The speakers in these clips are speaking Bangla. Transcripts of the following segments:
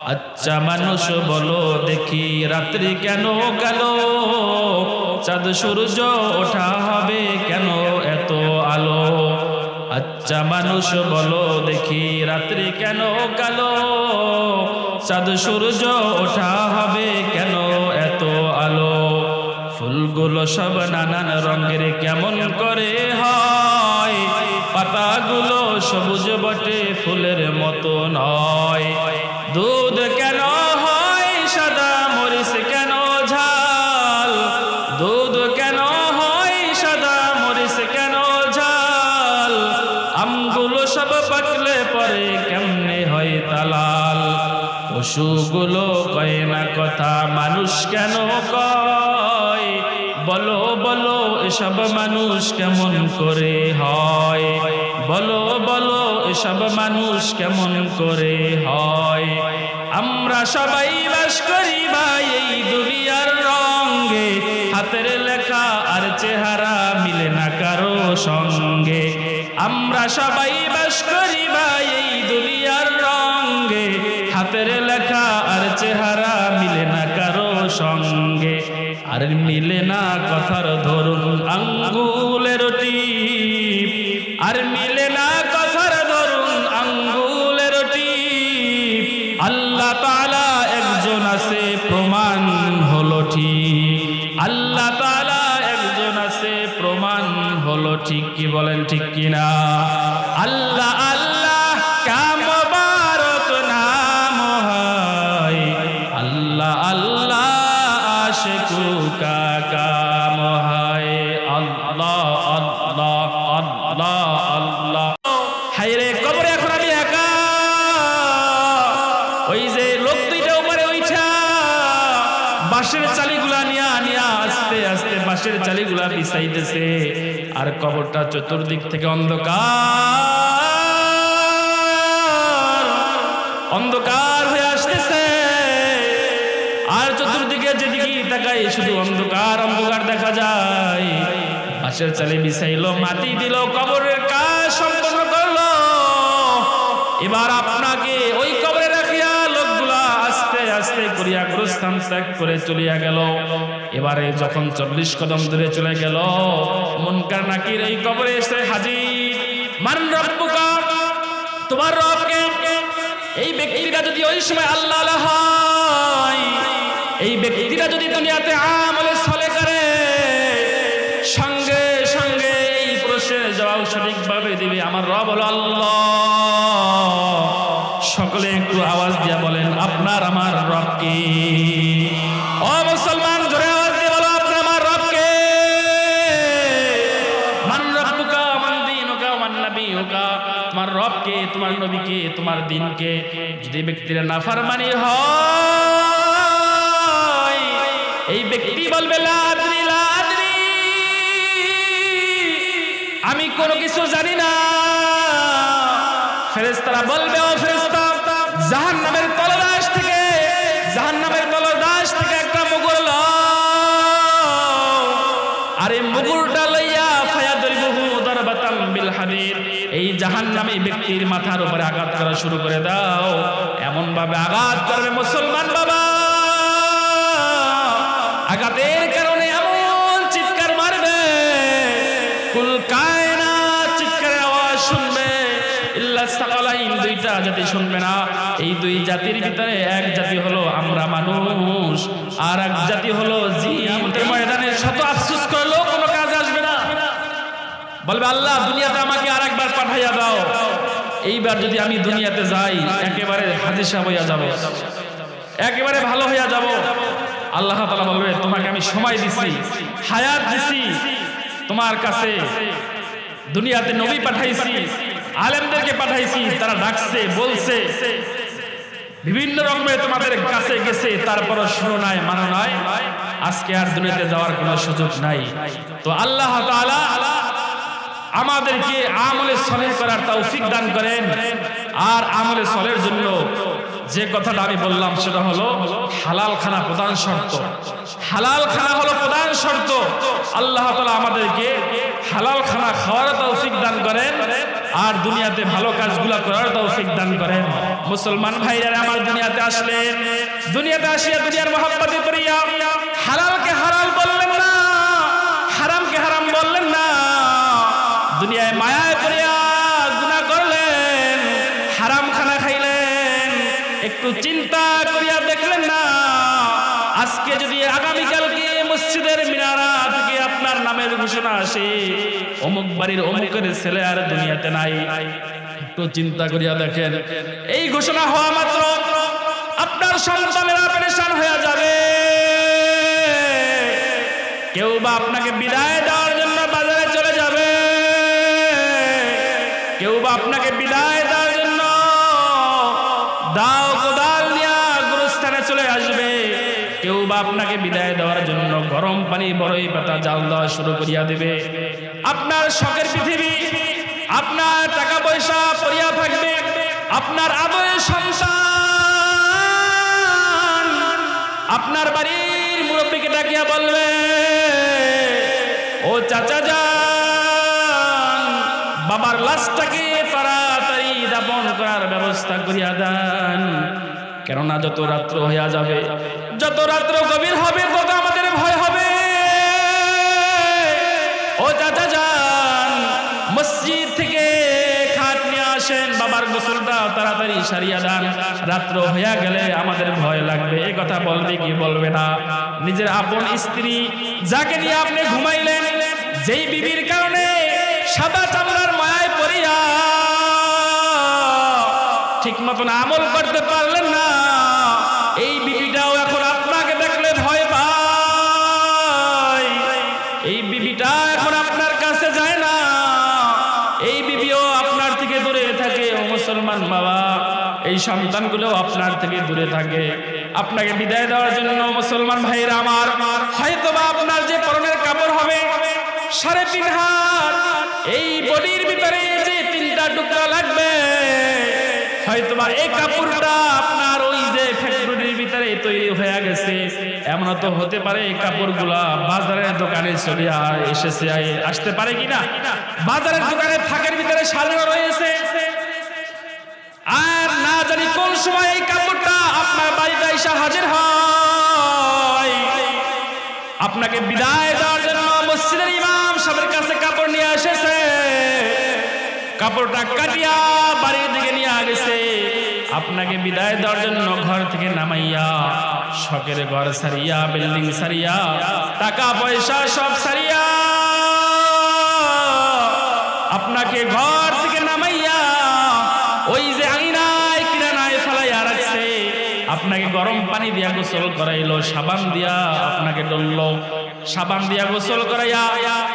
আচ্ছা মানুষ বলো দেখি রাত্রি কেন গেল, চাঁদ সূর্য ওঠা হবে কেন এত আলো। আচ্ছা মানুষ বলো দেখি রাত্রি কেন গেল, চাঁদ সূর্য ওঠা হবে কেন এত আলো। ফুলগুলো সব নানান রঙের কেমন করে হয়, পাতাগুলো সবুজ বটে ফুলের মতো নয়। দুধ কেন হয় সাদা, মরিচ কেন ঝাল, দুধ কেন হয় সাদা, মরিচ কেন ঝাল। আমগুলো সব পাকলে পরে কেমনে হয় তালাল। পশুগুলো কয় না কথা, মানুষ কেন কয়, বলো বলো এসব মানুষ কেমন করে হয়। বলো বলো এসব মানুষ কেমন করে হয়। আমরা সবাই বাস করি ভাই এই দুনিয়ার রঙে, হাতের লেখা আর চেহারা মিলে না কারো সঙ্গে। আমরা সবাই বাস করি ভাই এই দুনিয়ার রঙে, হাতের লেখা আর চেহারা মিলে না কারো সঙ্গে। আর মিলে না কথার ধরুন আঙ্গুলের টিপ, আর মিলে না কথার ধরুন আঙ্গুলের টিপ। আল্লাহ তাআলা একজন আছে প্রমাণ হলো ঠিক, আল্লাহ তাআলা একজন আছে প্রমাণ হলো ঠিক। কি বলেন ঠিক কিনা? আল্লাহ আল্লাহ কাম মুবারক নাম হয়, আল্লাহ আল্লাহ আশিকু কা কাম হয়। আল্লাহ আল্লাহ আল্লাহ আল্লাহ। হায়রে কবরে এখন আমি একা, ওই যে লোক দুইটা উপরে উঠা বাঁশের চালিগুলা নিয়া নিয়া আস্তে আস্তে বাঁশের চালিগুলা বিছাইতেছে। আর কবরটা চতুর্দিক থেকে অন্ধকার অন্ধকার হয়ে আসতেছে। আর চতুর্দিকে যেদিকে তাকাই শুধু অন্ধকার অন্ধকার দেখা যায়। বাঁশের চালি বিছাইলো, মাটি দিল, কবরের কাজ সম্পন্ন করলো। এবার আপনাকে ওই কবরে রাখিয়া লোকগুলা আস্তে আস্তে করিয়া গোরস্থান ত্যাগ করে চলিয়া গেল। এবারে যখন 40 কদম দূরে চলে গেল, মুনকার নাকির এই কবরে এসে হাজির। মান রব্বুকা, তোমার রব কে? এই ব্যক্তিটা যদি ওই সময় আল্লাহ হয়, এই ব্যক্তিটা যদি দুনিয়াতে আমলে সলে করে, সঙ্গে সঙ্গে এই প্রশ্নের জবাব সঠিকভাবে দিবে, আমার রব হলো আল্লাহ। সকলে একটু আওয়াজ দিয়া বলেন আপনার আমার রব কে? ও মুসলমান জোরে আওয়াজ দিয়ে বলো আপনার আমার রব কে? মান রব্বুকা মান দীনুকা মান নবিয়ুকা, তোমার রব কে, তোমার নবী কে, তোমার দিন কে? যদি ব্যক্তির নাফরমানি হয়, এই ব্যক্তি বলবে লা আদরি লা আদরি, আমি কোনো কিছু জানি না। ফেরেশতারা বলবে ও ফেরেশতা, জাহান্নামের তলদাস থেকে, জাহান্নামের তলদাস থেকে একটা মুগুর লও, আর এই মুগুরটা লইয়া ফায়াদরিবহু দারবাতাম বিল হাদিদ, এই জাহান্নামী ব্যক্তির মাথার উপরে আঘাত করা শুরু করে দাও। এমন ভাবে আঘাত করবে মুসলমান বাবা, আঘাতের কারণে এমন চিৎকার মারবে, কুল কায়নাত চিৎকারের আওয়াজ শুনবে। ইল্লা সাকালাইন, দুইটা জাতি শুনবে না। এই দুই জাতির ভিতরে এক জাতি হলো আমরা মানুষ, আর এক জাতি হলো জিন। ময়দানে শত আফসোস করলেও কোনো কাজ আসবে না। বলবে আল্লাহ দুনিয়াতে আমাকে আরেকবার পাঠাইয়া দাও, এইবার যদি আমি দুনিয়াতে যাই একেবারে হাজী সাহেব হইয়া যাব, একেবারে ভালো হইয়া যাব। আল্লাহ তাআলা বলবে তোমাকে আমি সময় দিছি, হায়াত দিছি, তোমার কাছে দুনিয়াতে নবী পাঠাইছি, আলেমদেরকে পাঠাইছি, তারা ডাকছে বলছে, বিভিন্ন রকমের তোমাদের কাছে গেছে, তারপরও শুনো নাই, মানো নাই। আজকে আর দুনিয়াতে যাওয়ার কোনো সুযোগ নাই। তো আল্লাহ তাআলা আমাদেরকে আমলে সলেহ করার তৌফিক দান করেন। আর আমলে সলের জন্য যে কথাটা আমি বললাম সেটা হলো হালাল খানা প্রধান শর্ত। হালাল খানা হলো প্রধান শর্ত। আল্লাহ তাআলা আমাদেরকে হালাল খানা খাওয়ার তৌফিক দান করেন। আর দুনিয়াতে ভালো কাজগুলো করার তৌফিক দান করেন। মুসলমান ভাইরা আমার দুনিয়াতে আসলেন, দুনিয়াতে আসিয়া দুনিয়ার মহব্বতে করিয়া হালালকে হালাল বললেন না, হারামকে হারাম বললেন না, দুনিয়ায় মায়ায় করিয়া গুনাহ করলেন, হারাম খানা খাইলেন, একটু চিন্তা করিয়া দেখলেন না আজকে যদি আগামীকালকে মসজিদের মিনারা থেকে আপনার নামের ঘোষণা আসে অমুক বাড়ির অমুকের ছেলে আর দুনিয়াতে নাই, একটু চিন্তা করিয়া দেখেন এই ঘোষণা হওয়া মাত্র আপনার সন্তানেরা পেরেশান হয়ে যাবে। কেউ বা আপনাকে বিদায় দেওয়ার জন্য বাজারে চলে যাবে, কেউ বা আপনাকে বিদায় দেওয়ার জন্য দাও কোদাল নিয়ে গুরুস্থানে চলে আসবে, কেউ বা আপনাকে বিদায় দেওয়ার জন্য গরম পানি বড়ই পাতা জাল দেওয়া শুরু করিয়া দেবে। আপনার শখের পৃথিবী, আপনার টাকা পয়সা পড়িয়া থাকবে, আপনার আদরের সন্তান আপনার বাড়ির মুরব্বীকে ডাকিয়া বলবে, ও চাচা যান, বাবার লাশটাকে তাড়াতাড়ি দাফন করার ব্যবস্থা করিয়া দেন, কেননা যত রাত্র হইয়া যাবে, যত রাত্র গভীর হবে তত আমাদের ভয় হবে। ও চাচা যান, মসজিদ থেকে খাট নিয়ে আসেন, বাবার গোসলটা তাড়াতাড়ি সারিয়া দেন, রাত্র হইয়া গেলে আমাদের ভয় লাগবে। এই কথা বলবে কি বলবে না? নিজের আপন স্ত্রী যাকে নিয়ে আপনি ঘুমাইলেন, যেই বিবির কারণে সাদা চামড়ার মায়ায় পড়িয়া ঠিক মতন আমল করতে পারলেন না, এই বিবিটাও এখন আপনাকে দেখলে ভয় পায়, এই বিবিটা এখন আপনার কাছে যায় না, এই বিবিও আপনার থেকে দূরে থাকে। ও মুসলমান বাবা, এই সন্তানগুলো আপনার থেকে দূরে থাকে, আপনাকে বিদায় দেওয়ার জন্য মুসলমান ভাইরা আমার হয়তোবা আপনার যে পরনের কাপড় হবে 3.5 হাত, এই বডির ভিতরে যে 3টা টুকরা লাগবে, হয়তোবা এই কাপড়টা আপনার ওই যে ফ্যাক্টরির ভিতরে তৈরি হয়ে গেছে, এমন তো হতে পারে এই কাপড়গুলা বাজারের দোকানে চলিয়া এসেছে, আসতে পারে কিনা, বাজারের দোকানে থাকের ভিতরে সাজানো রয়েছে, আর না জানি কোন সময় এই কাপড়টা আপনার বাড়িতে এসে হাজির হয়। আপনাকে বিদায় দেওয়ার জন্য মসজিদের ইমাম সাহেবের কাছে কাপড় নিয়ে এসেছে, কাপড়টা কাটিয়া বাড়ির দিকে নিয়ে গেছে, আপনাকে বিদায় দেওয়ার জন্য ঘর থেকে নামাইয়া, শখের ঘর সারিয়া, বিল্ডিং সারিয়া, টাকা পয়সা সব সারিয়া আপনাকে ঘর থেকে নামাইয়া ওই যে আঙিনায় কিরানায় ফেলাইয়া রাখছে, আপনাকে গরম পানি দিয়া গোসল করাইলো, সাবান দিয়া আপনাকে ডললো, সাবান দিয়া গোসল করাইয়া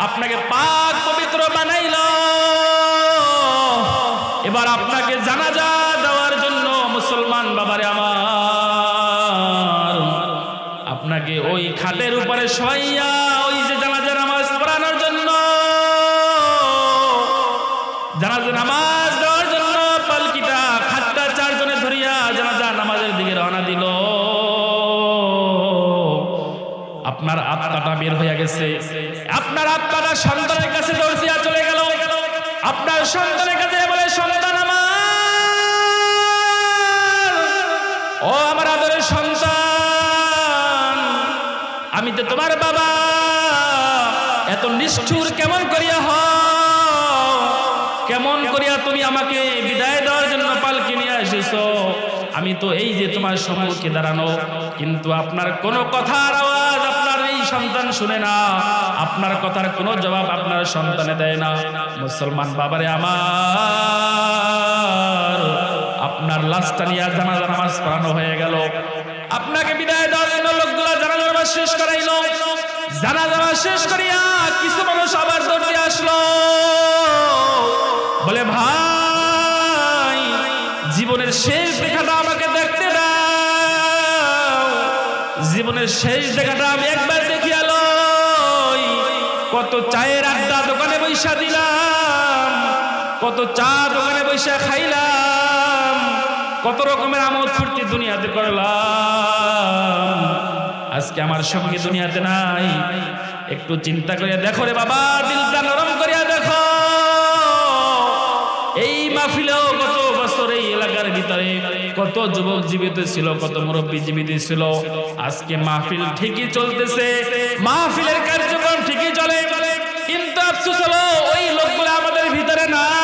আপনাকে পাক পবিত্র বানাইলো। এবার আপনাকে জানাজা দেওয়ার জন্য মুসলমান বাবারে আমার, আপনাকে ওই খাটের উপরে শোয়াইয়া ওই যে জানাজা নামাজ পড়ানোর জন্য, জানাজা নামাজ দেওয়ার জন্য পালকিটা খাটটা 4 জনে ধরিয়া জানাজা নামাজের দিকে রওনা দিল। আপনার আত্মাটা বের হয়ে গেছে, আপনার আত্মাটা সন্তানের কাছে দৌড়িয়া চলে গেল, আপনার সন্তানের কাছে বলে, সন্তান আমার, ও আমার আদরের সন্তান, আমি তো তোমার বাবা, এত নিষ্ঠুর কেমন করিয়া হও, কেমন করিয়া তুমি আমাকে বিদায় দেওয়ার জন্য পালকি নিয়ে এসেছো, আমি তো এই যে তোমার সম্মুখে দাঁড়ানো, কিন্তু আপনার কোনো কথার আওয়াজ আপনার এই সন্তান শুনে না, আপনার কথার কোনো জবাব আপনার সন্তানে দেয় না। মুসলমান বাবারে আমার, আপনার লাশটা নিয়ে জানাজা নামাজ পড়ানো হয়ে গেল, আপনাকে বিদায় দেওয়ার জন্য লোকগুলা জানাজা নামাজ শেষ করাইলো, জানাজা নামাজ শেষ করিয়া কিছু মানুষ আবার দৌড়ে আসলো, বলে ভাই জীবনের শেষ দেখাটা আমাকে দেখতে দাও, জীবনের শেষ দেখাটা আমি একবার দেখি আলো, কত চায়ের আড্ডা দোকানে বৈশা দিলাম, কত চা দোকানে বৈশা খাইলাম, কত রকমের আমোদ ফুর্তি দুনিয়াতে করলাম, আজকে আমার সঙ্গে দুনিয়াতে নাই। একটু চিন্তা করে দেখো রে বাবা, দিলটা নরম করিয়া দেখো, এই মাহফিলেও গত বছর এই এলাকার ভিতরে কত যুবক জীবিত ছিল, কত মুরব্বী জীবিত ছিল। আজকে মাহফিল ঠিকই চলতেছে, মাহফিলের কার্যক্রম ঠিকই চলে, কিন্তু আফসোস হলো ওই লোকগুলো আমাদের ভিতরে নাই।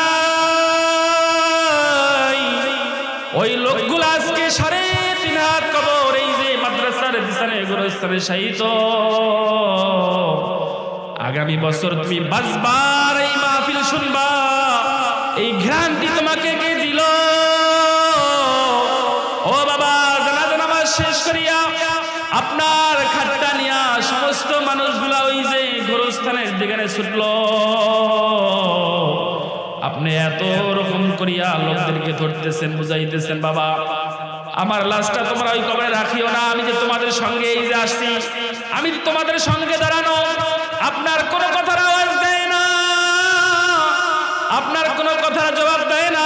ওই লোকগুলো আজকে 3.5 হাত কবর, এই যে মাদ্রাসার পিছনে গোরস্থানে শায়িত। আগামী বছর তুমি বাসবার এই মাহফিল শুনবা, এই ঘ্রান্তি তোমাকে কে দিল? ও বাবা, জানাজা নামাজ শেষ করিয়া আপনার খাটটা নিয়া সমস্ত মানুষগুলা ওই যে গোরস্থানের দিকে ছুটল। আপনি এত রকম করিয়া লোকদেরকে ধরতেছেন, বুঝাইতেছেন, বাবা আমার লাশটা তোমরা ওই কবরে রাখিও না। আমি যে তোমাদের সঙ্গে এই যে আসছি, আমি তোমাদের সঙ্গে দাঁড়ানো, আপনার কোনো কথার আওয়াজ দেয় না, আপনার কোনো কথার জবাব দেয় না,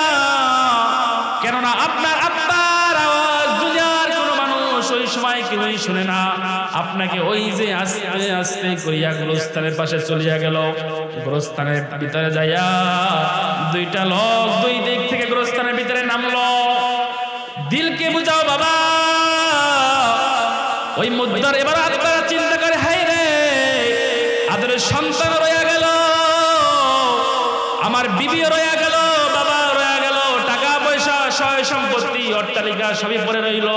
কেননা আপনার আত্মার আওয়াজ দুনিয়ার কোনো মানুষ ওই সময় কেউই শুনে না। আপনাকে ওই যে আস্তে আস্তে করিয়া গোরস্থানের পাশে চলিয়া গেল। গোরস্থানের ভিতরে যাইয়া দুইটা লোক দুই দিক থেকে গোরস্থানের ভিতরে নামলো। দিলকে বুঝাও বাবা, ওই মুদ্দার এবার আপনারা চিন্তা করে, হাই রে আদরের সন্তান রয়ে গেল, আমার বিবিও রয়ে গেল, বাবা রয়ে গেল, টাকা পয়সা সয় সম্পত্তি অট্টালিকা সবই পড়ে রইল।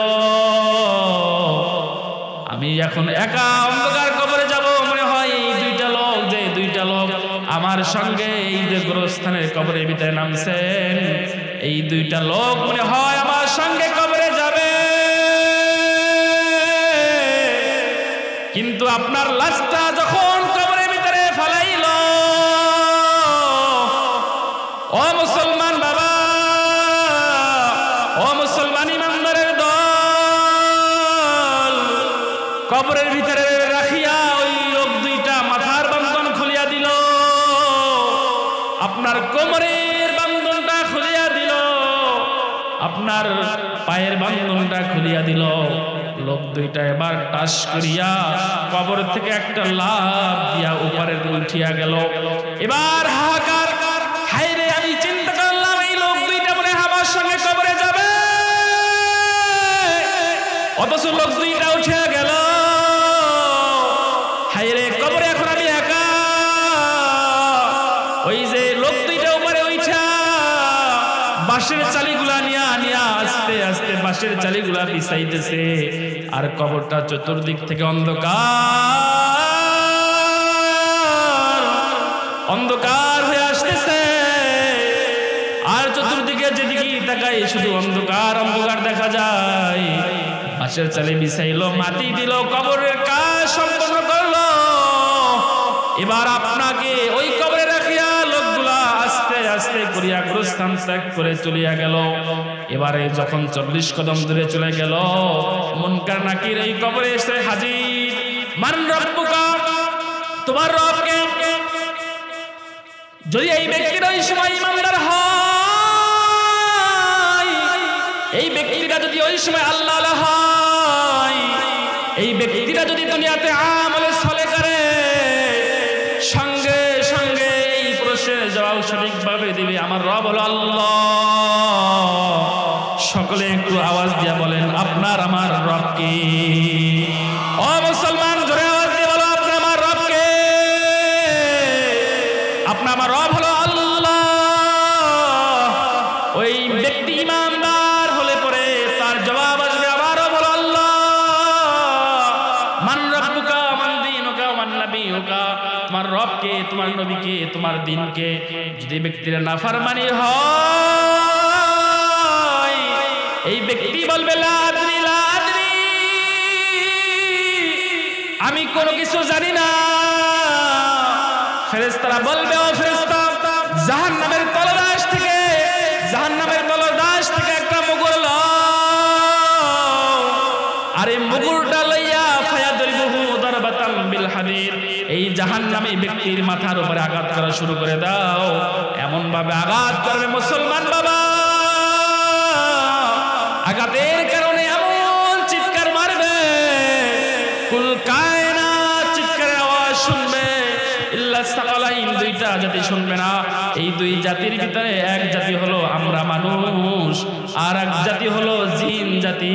আমি এখন একা অন্ধকার কবরে যাব। মনে হয় এই দুইটা লোক আমার সঙ্গে এই যে গোরস্থানের কবরের ভিতরে নামছেন, এই দুইটা লোক মনে হয় আমার সঙ্গে কবরে যাবে। কিন্তু আপনার লাশটা যখন কবরের ভিতরে ফেলাইল, ও মুসলমান বাবা, ও মুসলমান ইমানদারের দল, কবরের ভিতরে রাখিয়া ওই লোক দুইটা মাথার বন্ধন খুলিয়া দিল, আপনার কোমরের বন্ধনটা খুলিয়া দিল, আপনার পায়ের বন্ধনটা খুলিয়া দিল। লোক দুইটা এবার টাস করিয়া কবর থেকে একটা লাফ দিয়া উপরে উঠিয়া গেল। এবার হাহাকার, হায়রে আমি চিন্তা করলাম এই লোক দুইটা মনে আমার সঙ্গে কবরে যাবে, অথচ লোক দুইটা উঠে গেল। হায়রে কবরে এখন আমি একা। ওই যে লোক দুইটা উপরে উঠা বাঁশের চালিগুলা নিয়া আস্তে আস্তে বাঁশের চালিগুলা বিছাইতেছে, আর কবরটা চতুর্দিক থেকে অন্ধকার হয়ে আসতেছে। আর চতুর্দিকে যেদিকে তাকাই শুধু অন্ধকার দেখা যায়। বাঁশের চালি বিছাইলো, মাটি দিল, কবরের কাজ সম্পন্ন করলো। এবার আপনাকে ওই কবরে রাখিয়া লোকগুলা আস্তে আস্তে করিয়া গোরস্থান ত্যাগ করে চলিয়া গেল। এবারে যখন 40 কদম দূরে চলে গেল, মুনকার নাকির এই কবরে এসে হাজির। মান রব্বুকা, তোমার রব কে? যদি এই ব্যক্তির ওই সময় ইমানদার হয়, এই ব্যক্তিটা যদি ওই সময় আল্লাহ হয়, এই ব্যক্তিটা যদি দুনিয়াতে আমলে সলে করে, সঙ্গে সঙ্গে এই প্রশ্নের জবাব সঠিকভাবে দিবে, আমার রব হলো আল্লাহ। সকলে একটু আওয়াজ দিয়া বলেন, আপনার আমার রব কে? ও মুসলমান, জোরে আওয়াজ দিয়ে বলো, আপনার আমার রব কে? আপনার আমার রব হলো আল্লাহ। ওই ব্যক্তি ইমানদার হলে পরে তার জবাব আসবে, আমার রব হলো আল্লাহ। মান রব্বুকা মান দীনুকা মান নবিয়ুকা, তোমার রব কে, তোমার নবী কে, তোমার দিন কে? যদি ব্যক্তির নাফরমানি হয়, এই ব্যক্তি বলবে লা আদরি লা আদরি, আমি কোনো কিছু জানি না। ফেরেশতারা বলবে, ও ফেরেশতা, জাহান্নামের তলদাস থেকে একটা মুগুর লও, আর এই মুগুরটা লইয়া ফায়াদরিবহু দারবাতাম বিল হাদিদ, এই জাহান্নামী ব্যক্তির মাথার উপরে আঘাত করা শুরু করে দাও। এমন ভাবে আঘাত করবে মুসলমান বাবা, আঘাতের কারণে এমন চিৎকার মারবে, কুল কায়নাত চিৎকারের আওয়াজ শুনবে, ইল্লা সাকালাইন, দুইটা জাতি শুনবে না। এই দুই জাতির ভিতরে এক জাতি হলো আমরা মানুষ, আর এক জাতি হলো জিন জাতি।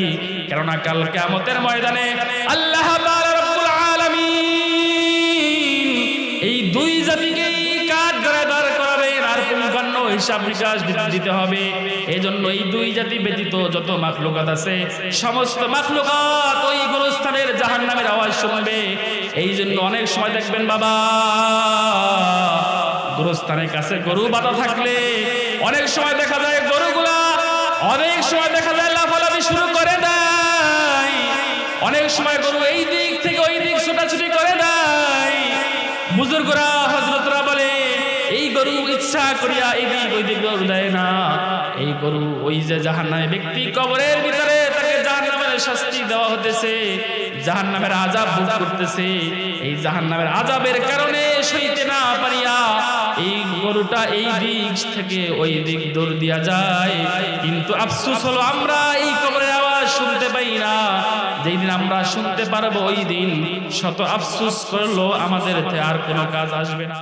কেননা কাল কিয়ামতের ময়দানে আল্লাহ তাআলা রব্বুল আলামিন এই দুই জাতিকে কাঠগড়ায় দাঁড় করাবেন, আর পূর্ণাঙ্গ হিসাব নিকাশ দিতে হবে। এই জন্য এই দুই জাতি ব্যতীত যত মাখলুকাত আছে সমস্ত মাখলুকাত ওই গুরুস্থানের জাহান্নামের আওয়াজ শুনবে। এই জন্য অনেক সময় দেখবেন বাবা, গুরুস্থানের কাছে গরু বাঁধা থাকলে অনেক সময় দেখা যায় গরুগুলা অনেক সময় দেখা যায় লাফালাফি শুরু করে দেয়, অনেক সময় গরু এই দিক থেকে ওই দিক ছোটাছুটি করে দেয়। বুজুর্গরা হযরতরা বলে এই গরু ইচ্ছা করিয়া এদিক ওই দিক গরু দেয় না, এই গরু ওই যে জাহান্নামে ব্যক্তি কবরের ভিতরে তাকে জাহান্নামের শাস্তি দেওয়া হতেছে, জাহান্নামের আযাব ভোগ করতেছে। এই জাহান্নামের আযাবের কারণে সইতে না পারিয়া এই গরুটা এই দিক থেকে ওই দিক দৌড় দিয়া যায়। কিন্তু আফসোস হলো আমরা এই কবরের আওয়াজ শুনতে পাই না। যেই দিন আমরা শুনতে পারবো ওই দিন শত আফসোস করলো আমাদের আর কোনো কাজ আসবে না।